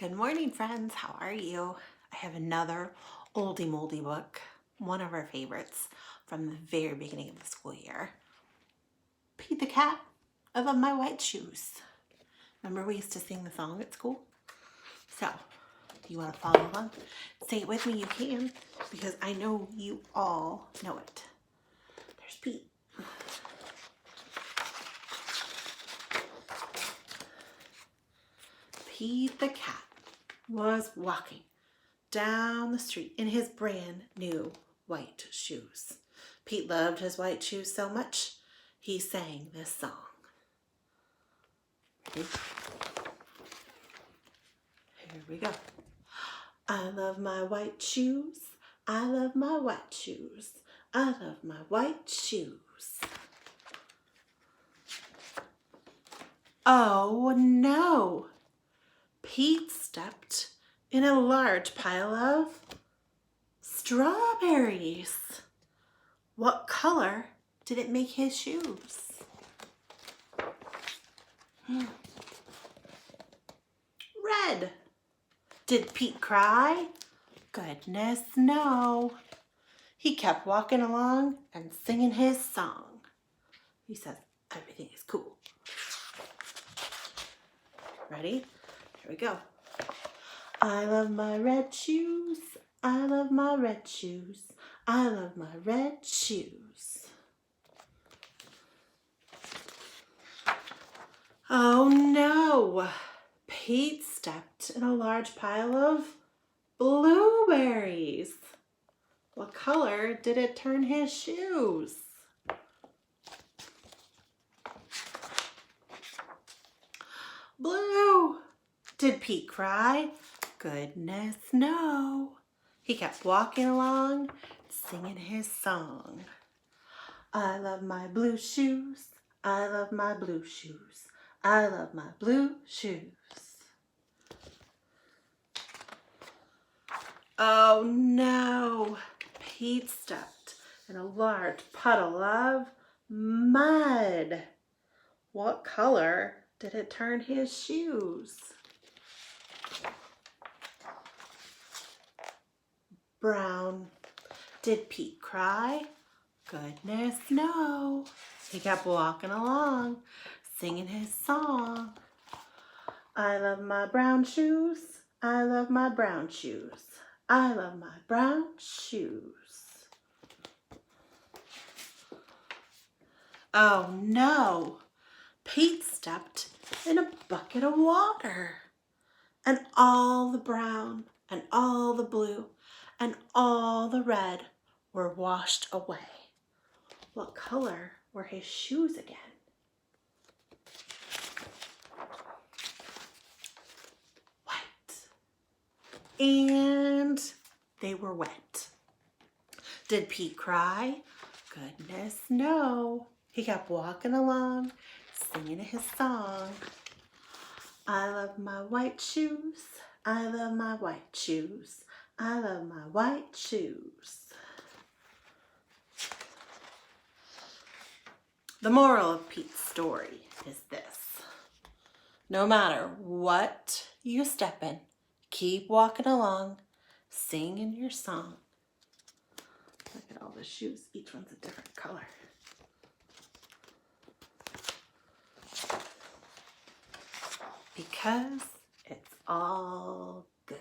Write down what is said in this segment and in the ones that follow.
Good morning, friends. How are you? I have another oldie moldy book, one of our favorites from the very beginning of the school year. Pete the Cat, I Love My White Shoes. Remember we used to sing the song at school? So, if you want to follow along, say it with me, you can, because I know you all know it. There's Pete. Pete the Cat was walking down the street in his brand new white shoes. Pete loved his white shoes so much, he sang this song. Ready? Here we go. I love my white shoes. I love my white shoes. I love my white shoes. Oh no! Pete stepped in a large pile of strawberries. What color did it make his shoes? Red. Did Pete cry? Goodness, no. He kept walking along and singing his song. He says, everything is cool. Ready? Here we go. I love my red shoes. I love my red shoes. I love my red shoes. Oh no! Pete stepped in a large pile of blueberries. What color did it turn his shoes? Blue. Did Pete cry? Goodness, no. He kept walking along, singing his song. I love my blue shoes. I love my blue shoes. I love my blue shoes. Oh no. Pete stepped in a large puddle of mud. What color did it turn his shoes? Brown. Did Pete cry? Goodness, no. He kept walking along, singing his song. I love my brown shoes. I love my brown shoes. I love my brown shoes. Oh no. Pete stepped in a bucket of water, and all the brown and all the blue and all the red were washed away. What color were his shoes again? White. And they were wet. Did Pete cry? Goodness, no. He kept walking along, singing his song. I love my white shoes. I love my white shoes. I love my white shoes. The moral of Pete's story is this. No matter what you step in, keep walking along, singing your song. Look at all the shoes. Each one's a different color. Because it's all good.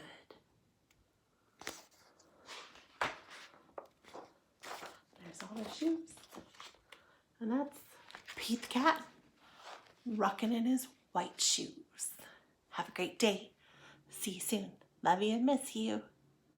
There's all the shoes. And that's Pete the Cat rocking in his white shoes. Have a great day. See you soon. Love you and miss you.